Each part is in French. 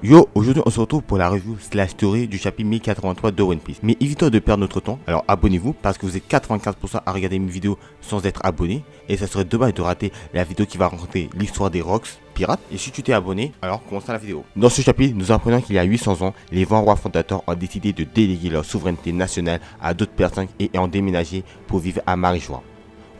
Yo, aujourd'hui on se retrouve pour la review slash story du chapitre 1083 de One Piece. Mais évitons de perdre notre temps, alors abonnez-vous parce que vous êtes 95% à regarder mes vidéos sans être abonné. Et ça serait dommage de rater la vidéo qui va raconter l'histoire des Rocks pirates. Et si tu t'es abonné, alors commençons la vidéo. Dans ce chapitre, nous apprenons qu'il y a 800 ans, les 20 rois fondateurs ont décidé de déléguer leur souveraineté nationale à d'autres personnes et ont déménagé pour vivre à Marijois,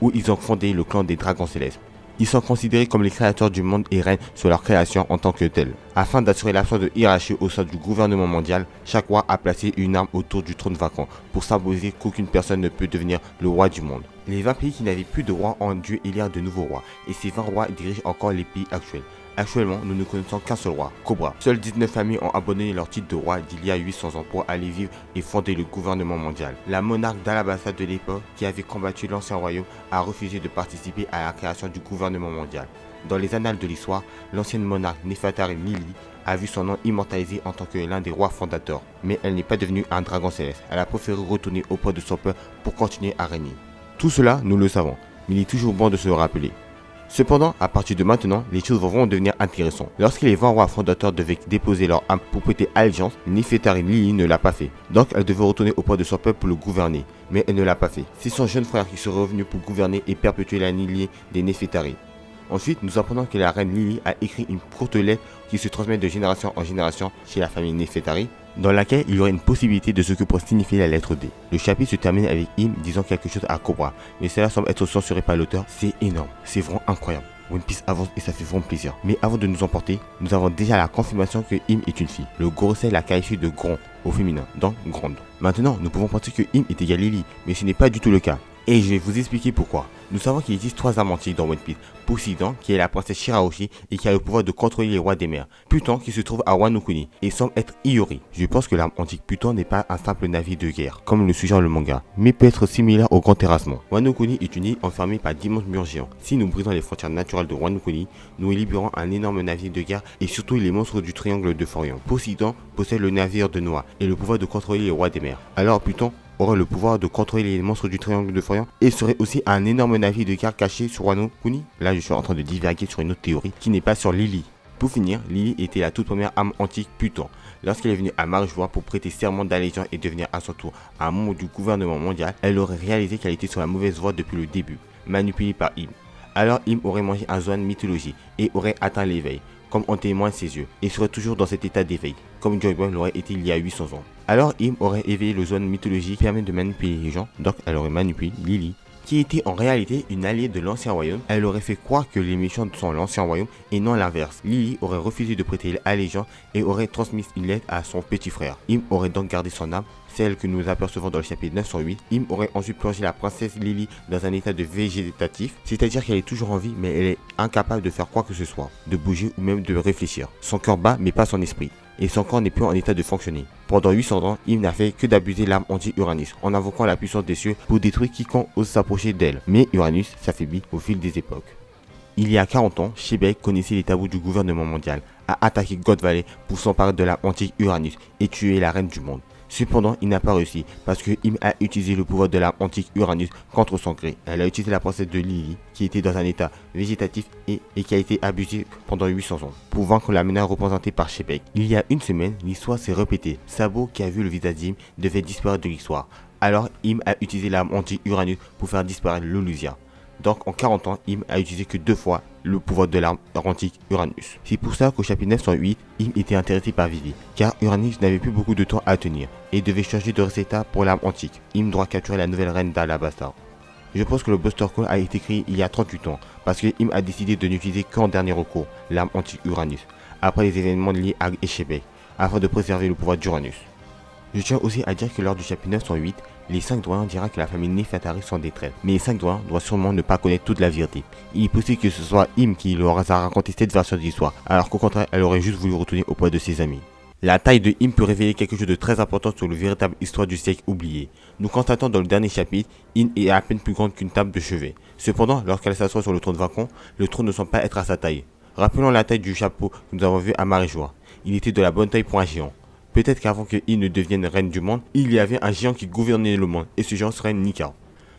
où ils ont fondé le clan des Dragons Célestes. Ils sont considérés comme les créateurs du monde et règnent sur leur création en tant que tels. Afin d'assurer l'absence de hiérarchie au sein du gouvernement mondial, chaque roi a placé une arme autour du trône vacant pour symboliser qu'aucune personne ne peut devenir le roi du monde. Les 20 pays qui n'avaient plus de roi ont dû élire de nouveaux rois, et ces 20 rois dirigent encore les pays actuels. Actuellement, nous ne connaissons qu'un seul roi, Cobra. Seules 19 familles ont abandonné leur titre de roi d'il y a 800 ans pour aller vivre et fonder le gouvernement mondial. La monarque d'Alabasta de l'époque, qui avait combattu l'ancien royaume, a refusé de participer à la création du gouvernement mondial. Dans les annales de l'histoire, l'ancienne monarque Nefertari Lili a vu son nom immortalisé en tant que l'un des rois fondateurs. Mais elle n'est pas devenue un dragon céleste. Elle a préféré retourner auprès de son peuple pour continuer à régner. Tout cela, nous le savons, mais il est toujours bon de se le rappeler. Cependant, à partir de maintenant, les choses vont devenir intéressantes. Lorsque les 20 rois fondateurs devaient déposer leur âme pour prêter allégeance, Nefertari Lili ne l'a pas fait. Donc elle devait retourner auprès de son peuple pour le gouverner, mais elle ne l'a pas fait. C'est son jeune frère qui serait revenu pour gouverner et perpétuer la lignée des Nefertari. Ensuite, nous apprenons que la reine Lili a écrit une courte lettre qui se transmet de génération en génération chez la famille Nefertari, dans laquelle il y aurait une possibilité de ce que pourrait signifier la lettre D. Le chapitre se termine avec Im disant quelque chose à Cobra, mais cela semble être censuré par l'auteur. C'est énorme, c'est vraiment incroyable. One Piece avance et ça fait vraiment plaisir. Mais avant de nous emporter, nous avons déjà la confirmation que Im est une fille. Le Gorosei la qualifie de grand au féminin, donc grande. Maintenant, nous pouvons penser que Im est égal Lily, mais ce n'est pas du tout le cas. Et je vais vous expliquer pourquoi. Nous savons qu'il existe 3 âmes antiques dans One Piece. Poséidon, qui est la princesse Shirahoshi et qui a le pouvoir de contrôler les rois des mers. Pluton, qui se trouve à Wano Kuni et semble être Iori. Je pense que l'âme antique Pluton n'est pas un simple navire de guerre, comme le suggère le manga, mais peut être similaire au grand terrassement. Wano Kuni est une île enfermée par d'immenses murs géants. Si nous brisons les frontières naturelles de Wano Kuni, nous libérons un énorme navire de guerre et surtout les monstres du triangle de Forion. Poséidon possède le navire de Noah et le pouvoir de contrôler les rois des mers. Alors Pluton aurait le pouvoir de contrôler les monstres du triangle de Forion et serait aussi un énorme navire de guerre caché sur Wano Kuni. Là, je suis en train de diverguer sur une autre théorie qui n'est pas sur Lily. Pour finir, Lily était la toute première âme antique Pluton. Lorsqu'elle est venue à Marijois pour prêter serment d'allégeance et devenir à son tour un membre du gouvernement mondial, elle aurait réalisé qu'elle était sur la mauvaise voie depuis le début, manipulée par Im. Alors Im aurait mangé un Zoan mythologie et aurait atteint l'éveil, comme en témoignent ses yeux, et serait toujours dans cet état d'éveil, comme Joy Boy l'aurait été il y a 800 ans. Alors Im aurait éveillé le Zoan mythologie qui permet de manipuler les gens, donc elle aurait manipulé Lily, qui était en réalité une alliée de l'ancien royaume. Elle aurait fait croire que les méchants sont l'ancien royaume et non l'inverse. Lily aurait refusé de prêter allégeance et aurait transmis une lettre à son petit frère. Im aurait donc gardé son âme, celle que nous apercevons dans le chapitre 908. Im aurait ensuite plongé la princesse Lily dans un état de végétatif, c'est-à-dire qu'elle est toujours en vie mais elle est incapable de faire quoi que ce soit, de bouger ou même de réfléchir. Son cœur bat mais pas son esprit, et son corps n'est plus en état de fonctionner. Pendant 800 ans, Im n'a fait que d'abuser l'arme anti-Uranus en invoquant la puissance des cieux pour détruire quiconque ose s'approcher d'elle. Mais Uranus s'affaiblit au fil des époques. Il y a 40 ans, Shebek connaissait les tabous du gouvernement mondial, a attaqué God Valley pour s'emparer de l'arme anti-Uranus et tuer la reine du monde. Cependant, il n'a pas réussi parce que Im a utilisé le pouvoir de l'arme antique Uranus contre son gré. Elle a utilisé la princesse de Lily, qui était dans un état végétatif et qui a été abusée pendant 800 ans, pour vaincre la menace représentée par Shebek. Il y a une semaine, l'histoire s'est répétée. Sabo, qui a vu le visage d'Im, devait disparaître de l'histoire. Alors Im a utilisé l'arme anti-Uranus pour faire disparaître l'Olusia. Donc en 40 ans, Im a utilisé que 2 fois le pouvoir de l'arme antique Uranus. C'est pour ça qu'au chapitre 908, Im était intéressé par Vivi, car Uranus n'avait plus beaucoup de temps à tenir et devait changer de recetta pour l'arme antique. Im doit capturer la nouvelle reine d'Alabasta. Je pense que le Buster Call a été créé il y a 38 ans, parce que Im a décidé de n'utiliser qu'en dernier recours l'arme antique Uranus, après les événements liés à Shebek, afin de préserver le pouvoir d'Uranus. Je tiens aussi à dire que lors du chapitre 908, les 5 doyens diront que la famille Nefertari sont des traîtres. Mais les 5 doyens doivent sûrement ne pas connaître toute la vérité. Il est possible que ce soit Im qui leur a raconté cette version de l'histoire, alors qu'au contraire, elle aurait juste voulu retourner auprès de ses amis. La taille de Im peut révéler quelque chose de très important sur le véritable histoire du siècle oublié. Nous constatons dans le dernier chapitre, Im est à peine plus grande qu'une table de chevet. Cependant, lorsqu'elle s'assoit sur le trône vacant, le trône ne semble pas être à sa taille. Rappelons la taille du chapeau que nous avons vu à Marijois. Il était de la bonne taille pour un géant. Peut-être qu'avant que Im ne devienne reine du monde, il y avait un géant qui gouvernait le monde, et ce géant serait Nika.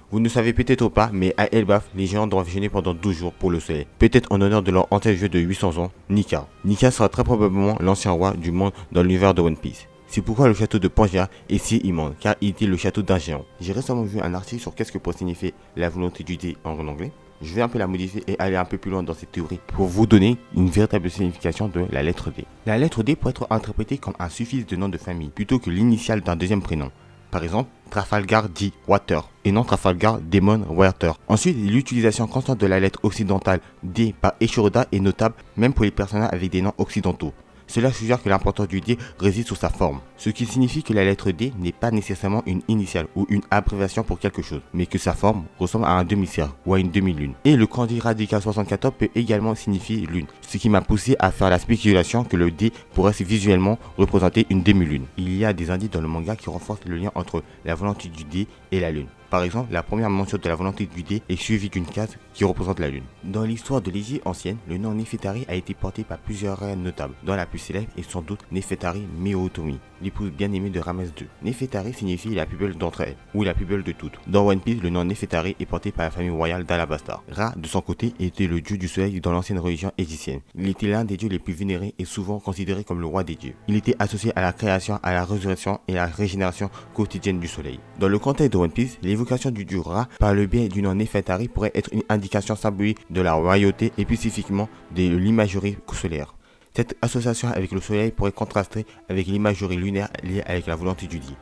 Vous ne savez peut-être pas, mais à Elbaf, les géants doivent jeûner pendant 12 jours pour le soleil. Peut-être en honneur de leur ancien vieux de 800 ans, Nika. Nika sera très probablement l'ancien roi du monde dans l'univers de One Piece. C'est pourquoi le château de Pangaea est si immense, car il était le château d'un géant. J'ai récemment vu un article sur qu'est-ce que peut signifier la volonté du dé en anglais. Je vais un peu la modifier et aller un peu plus loin dans cette théorie pour vous donner une véritable signification de la lettre D. La lettre D peut être interprétée comme un suffixe de nom de famille plutôt que l'initiale d'un deuxième prénom. Par exemple, Trafalgar D. Water et non Trafalgar Demon Water. Ensuite, l'utilisation constante de la lettre occidentale D par Eiichiro-oda est notable même pour les personnages avec des noms occidentaux. Cela suggère que l'importance du D réside sur sa forme, ce qui signifie que la lettre D n'est pas nécessairement une initiale ou une abréviation pour quelque chose, mais que sa forme ressemble à un demi-cercle ou à une demi-lune. Et le kanji radical 64 peut également signifier lune, ce qui m'a poussé à faire la spéculation que le D pourrait visuellement représenter une demi-lune. Il y a des indices dans le manga qui renforcent le lien entre la volonté du D et la lune. Par exemple, la première mention de la volonté du dé est suivie d'une case qui représente la lune. Dans l'histoire de l'Égypte ancienne, le nom Néfétari a été porté par plusieurs reines notables, dont la plus célèbre est sans doute Néfétari Méotomi, l'épouse bien-aimée de Ramès II. Néfétari signifie la plus belle d'entre elles, ou la plus belle de toutes. Dans One Piece, le nom Néfétari est porté par la famille royale d'Alabasta. Ra, de son côté, était le dieu du soleil dans l'ancienne religion égyptienne. Il était l'un des dieux les plus vénérés et souvent considéré comme le roi des dieux. Il était associé à la création, à la résurrection et à la régénération quotidienne du soleil. Dans le contexte de One Piece, l'évocation du dieu Ra par le biais du nom Néfétari pourrait être une indication symbolique de la royauté et plus spécifiquement de l'imagerie solaire. Cette association avec le soleil pourrait contraster avec l'imagerie lunaire liée avec la volonté du dieu.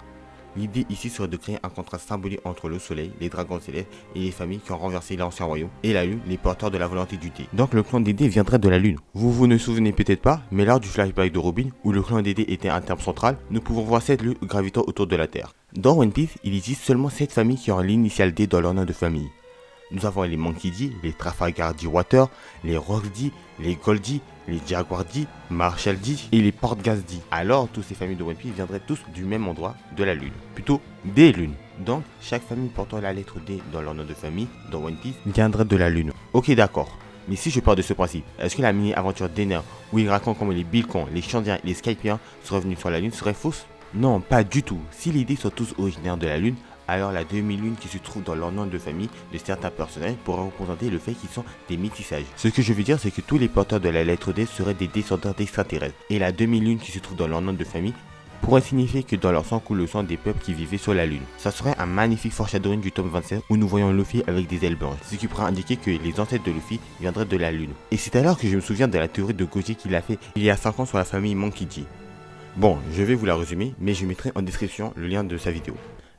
L'idée ici serait de créer un contraste symbolique entre le soleil, les dragons célestes et les familles qui ont renversé l'ancien royaume, et la lune, les porteurs de la volonté du dé. Donc le clan des dés viendrait de la lune. Vous vous ne souvenez peut-être pas, mais lors du flashback de Robin, où le clan des dés était un terme central, nous pouvons voir 7 lunes gravitant autour de la Terre. Dans One Piece, il existe seulement 7 familles qui ont l'initiale D dans leur nom de famille. Nous avons les Monkey D, les Trafalgar D Water, les Rock D, les Gold D, les Jaguar D, Marshall D et les Portgas D. Alors, toutes ces familles de One Piece viendraient tous du même endroit, de la Lune. Plutôt, des lunes. Donc, chaque famille portant la lettre D dans leur nom de famille, dans One Piece, viendrait de la Lune. Ok, d'accord. Mais si je pars de ce principe, est-ce que la mini-aventure d'Enner, où il raconte comment les Bilkons, les Shandiens et les Skypiens sont revenus sur la Lune, serait fausse? Non, pas du tout. Si les dés sont tous originaires de la Lune, alors la demi-lune qui se trouve dans leur nom de famille de certains personnages pourrait représenter le fait qu'ils sont des métissages. Ce que je veux dire, c'est que tous les porteurs de la lettre D seraient des descendants d'extraterrestres. Et la demi-lune qui se trouve dans leur nom de famille pourrait signifier que dans leur sang coule le sang des peuples qui vivaient sur la Lune. Ça serait un magnifique foreshadowing du tome 27 où nous voyons Luffy avec des ailes blanches, ce qui pourrait indiquer que les ancêtres de Luffy viendraient de la Lune. Et c'est alors que je me souviens de la théorie de Goji qu'il a fait il y a 5 ans sur la famille Monkey D. Bon, je vais vous la résumer, mais je mettrai en description le lien de sa vidéo.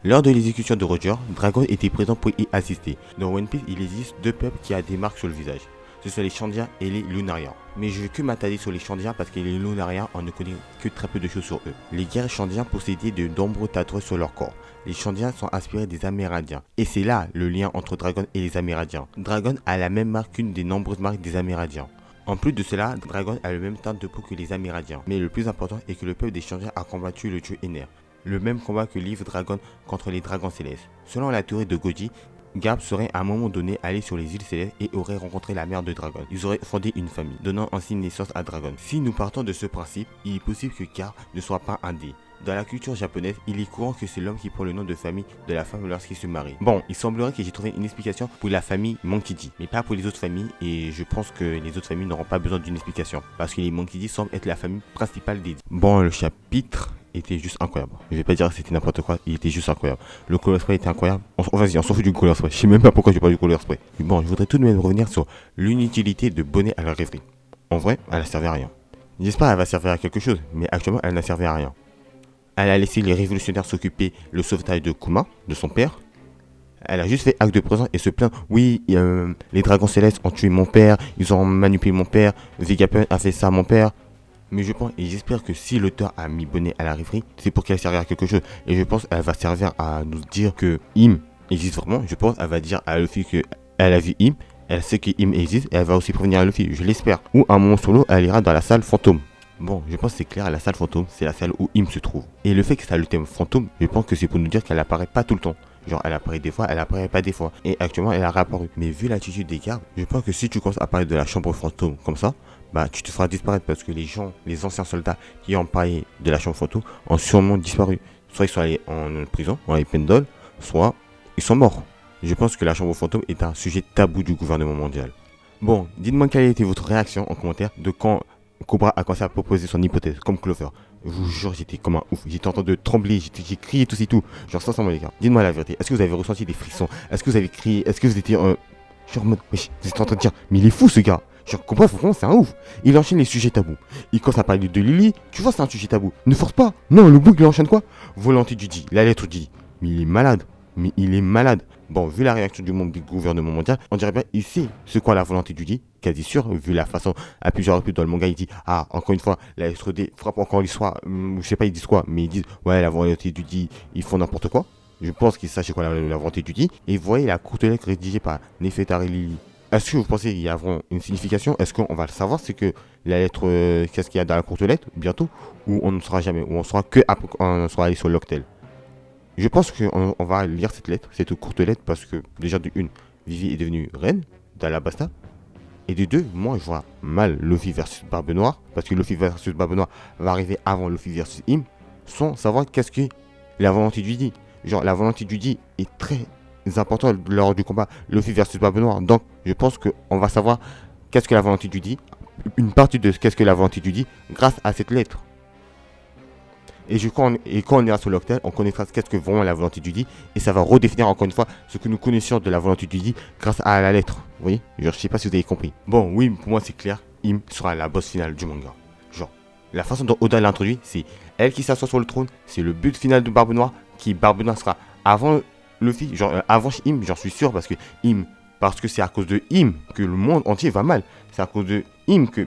Lors de l'exécution de Roger, Dragon était présent pour y assister. Dans One Piece, il existe 2 peuples qui ont des marques sur le visage. Ce sont les Shandiens et les Lunariens. Mais je vais que m'attarder sur les Shandiens parce que les Lunariens, on ne connaît que très peu de choses sur eux. Les guerriers Shandiens possédaient de nombreux tatouages sur leur corps. Les Shandiens sont inspirés des Amérindiens. Et c'est là le lien entre Dragon et les Amérindiens. Dragon a la même marque qu'une des nombreuses marques des Amérindiens. En plus de cela, Dragon a le même teint de peau que les Amérindiens. Mais le plus important est que le peuple des Shandiens a combattu le dieu Enner. Le même combat que livre Dragon contre les dragons célestes. Selon la théorie de Goji, Garp serait à un moment donné allé sur les îles célestes et aurait rencontré la mère de Dragon. Ils auraient fondé une famille, donnant ainsi naissance à Dragon. Si nous partons de ce principe, il est possible que Garp ne soit pas un dé. Dans la culture japonaise, il est courant que c'est l'homme qui prend le nom de famille de la femme lorsqu'il se marie. Bon, il semblerait que j'ai trouvé une explication pour la famille Monkey D, mais pas pour les autres familles, et je pense que les autres familles n'auront pas besoin d'une explication, parce que les Monkey D semblent être la famille principale des dés. Bon, le chapitre était juste incroyable. Je vais pas dire que c'était n'importe quoi, il était juste incroyable. Le color spray était incroyable. Vas-y, on s'en fout du color spray. Je sais même pas pourquoi je parle du color spray. Mais bon, je voudrais tout de même revenir sur l'inutilité de Bonnet à la rêverie. En vrai, elle a servi à rien. J'espère qu'elle va servir à quelque chose, mais actuellement, elle n'a servi à rien. Elle a laissé les révolutionnaires s'occuper le sauvetage de Kuma, de son père. Elle a juste fait acte de présence et se plaindre. Oui, les dragons célestes ont tué mon père, ils ont manipulé mon père, Vegapunk a fait ça à mon père. Mais je pense et j'espère que si l'auteur a mis Bonnet à la rêverie, c'est pour qu'elle servira à quelque chose. Et je pense qu'elle va servir à nous dire que Im existe vraiment. Je pense qu'elle va dire à Luffy qu'elle a vu Im, elle sait que Im existe et elle va aussi prévenir Luffy, je l'espère. Ou à un moment solo, elle ira dans la salle fantôme. Bon, je pense que c'est clair, la salle fantôme, c'est la salle où Im se trouve. Et le fait que ça a le thème fantôme, je pense que c'est pour nous dire qu'elle apparaît pas tout le temps. Genre, elle apparaît des fois, elle apparaît pas des fois. Et actuellement, elle a réapparu. Mais vu l'attitude des gardes, je pense que si tu commences à parler de la chambre fantôme comme ça, bah tu te feras disparaître parce que les gens, les anciens soldats qui ont parlé de la chambre fantôme ont sûrement disparu. Soit ils sont allés en prison, dans les Pendol, soit ils sont morts. Je pense que la chambre fantôme est un sujet tabou du gouvernement mondial. Bon, dites-moi quelle a été votre réaction en commentaire de quand Cobra a commencé à proposer son hypothèse, comme Clover. Je vous jure, j'étais comme un ouf. J'étais en train de trembler, j'ai crié tout et tout. Genre, sincèrement, les gars. Dites-moi la vérité. Est-ce que vous avez ressenti des frissons? Est-ce que vous avez crié? Est-ce que vous étiez genre en mode, wesh, vous étiez en train de dire, mais il est fou ce gars. Genre, Cobra, franchement, c'est un ouf. Il enchaîne les sujets tabous. Il commence à parler de Lily. Tu vois, c'est un sujet tabou. Ne force pas. Non, le bouc, il enchaîne quoi? Volonté du dit, la lettre du dit. Mais il est malade. Mais il est malade. Bon, vu la réaction du monde du gouvernement mondial, on dirait bien, il sait ce qu'est la volonté du dit, quasi sûr, vu la façon, à plusieurs reprises dans le manga, il dit, ah, encore une fois, la lettre D frappe encore l'histoire, je sais pas, ils disent quoi, mais ils disent, ouais, la volonté du dit, ils font n'importe quoi. Je pense qu'ils sachent quoi la volonté du dit. Et vous voyez la courte lettre rédigée par Nefertari Lily. Est-ce que vous pensez qu'il y a vraiment une signification? Est-ce qu'on va le savoir? C'est que la lettre, qu'est-ce qu'il y a dans la courte lettre, bientôt? Ou on ne saura jamais? Ou on saura que après on sera allé sur l'octel? Je pense qu'on va lire cette lettre, cette courte lettre, parce que déjà de une, Vivi est devenue reine d'Alabasta. Et de deux, moi je vois mal Luffy versus Barbe Noire, parce que Luffy versus Barbe Noire va arriver avant Luffy versus Im, sans savoir qu'est-ce que la volonté du dit. Genre la volonté du dit est très importante lors du combat Luffy versus Barbe Noire. Donc je pense qu'on va savoir qu'est-ce que la volonté du dit, une partie de qu'est-ce que la volonté du dit, grâce à cette lettre. Et quand on ira sur l'octel, on connaîtra qu'est-ce que vraiment la volonté du dit. Et ça va redéfinir encore une fois ce que nous connaissions de la volonté du dit grâce à la lettre. Vous voyez? Genre, je sais pas si vous avez compris. Bon, oui, pour moi c'est clair. Im sera la boss finale du manga. Genre, la façon dont Oda l'a introduit, c'est elle qui s'assoit sur le trône. C'est le but final de Barbe Noire. Qui Barbe Noire sera avant Luffy. Genre, avant Im, j'en suis sûr. Parce que c'est à cause de Im que le monde entier va mal. C'est à cause de Im que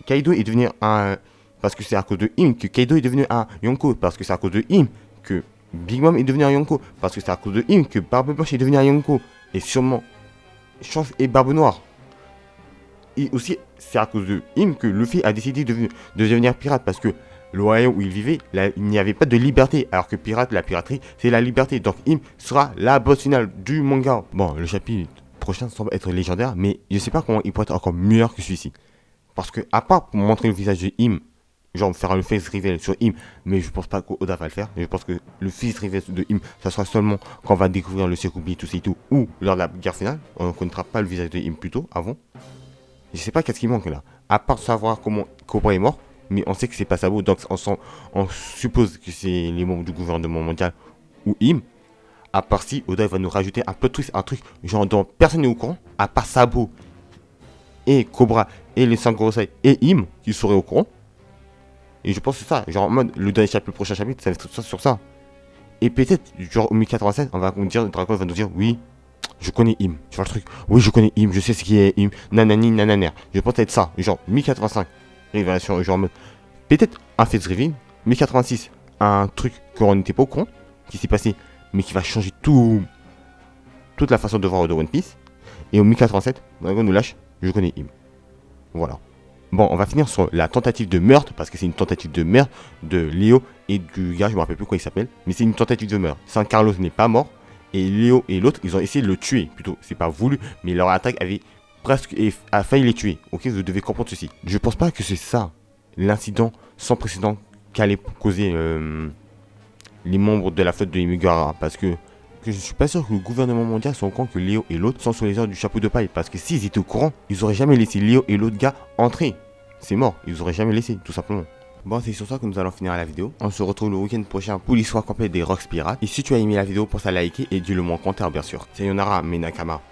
Kaido est devenu un... Parce que c'est à cause de Im que Kaido est devenu un Yonko. Parce que c'est à cause de Im que Big Mom est devenu un Yonko. Parce que c'est à cause de Im que Barbe Blanche est devenu un Yonko. Et sûrement Chance et Barbe Noire. Et aussi, c'est à cause de Im que Luffy a décidé de devenir pirate. Parce que le royaume où il vivait, là, il n'y avait pas de liberté. Alors que pirate, la piraterie, c'est la liberté. Donc Im sera la boss finale du manga. Bon, le chapitre prochain semble être légendaire. Mais je ne sais pas comment il pourrait être encore meilleur que celui-ci. Parce que, à part pour montrer le visage de Im, genre faire le face reveal sur Im, mais je pense pas qu'Oda va le faire. Je pense que le face reveal de Im, ça sera seulement quand on va découvrir le Sekobi, tout ça et tout, ou lors de la guerre finale. On ne connaîtra pas le visage de Im plutôt avant. Je sais pas qu'est-ce qui manque là. À part savoir comment Cobra est mort, mais on sait que c'est pas Sabo, donc on suppose que c'est les membres du gouvernement mondial ou Im. À part si Oda va nous rajouter un peu de twist, un truc genre dont personne n'est au courant, à part Sabo et Cobra et les Sangokusai et Im qui seraient au courant. Et je pense que c'est ça, genre en mode le dernier chapitre, le prochain chapitre, ça va être sur ça. Et peut-être, genre au 1087, on va nous dire, le dragon va nous dire, oui, je connais Im. Tu vois le truc? Oui, je connais Im, je sais ce qui est Im, nanani, nananer. Je pense être ça, genre 1085, révélation, genre en mode, peut-être un face reveal, 1086, un truc qu'on n'était pas au courant, qui s'est passé, mais qui va changer toute la façon de voir de One Piece. Et au 1087, le dragon nous lâche, je connais Im. Voilà. Bon, on va finir sur la tentative de meurtre, parce que c'est une tentative de meurtre de Léo et du gars, je me rappelle plus quoi il s'appelle, mais c'est une tentative de meurtre. San Carlos n'est pas mort, et Léo et l'autre, ils ont essayé de le tuer, plutôt, c'est pas voulu, mais leur attaque avait presque a failli les tuer. Ok, vous devez comprendre ceci. Je pense pas que c'est ça, l'incident sans précédent qu'allait causer les membres de la flotte de Himigara, parce que je suis pas sûr que le gouvernement mondial soit au courant que Léo et l'autre sont sur les ordres du chapeau de paille. Parce que s'ils étaient au courant, ils auraient jamais laissé Léo et l'autre gars entrer. C'est mort, ils auraient jamais laissé, tout simplement. Bon, c'est sur ça que nous allons finir la vidéo. On se retrouve le week-end prochain pour l'histoire complète des Rocks Pirates. Et si tu as aimé la vidéo, pense à liker et dis-le moi en commentaire, bien sûr. Sayonara, mes Nakama.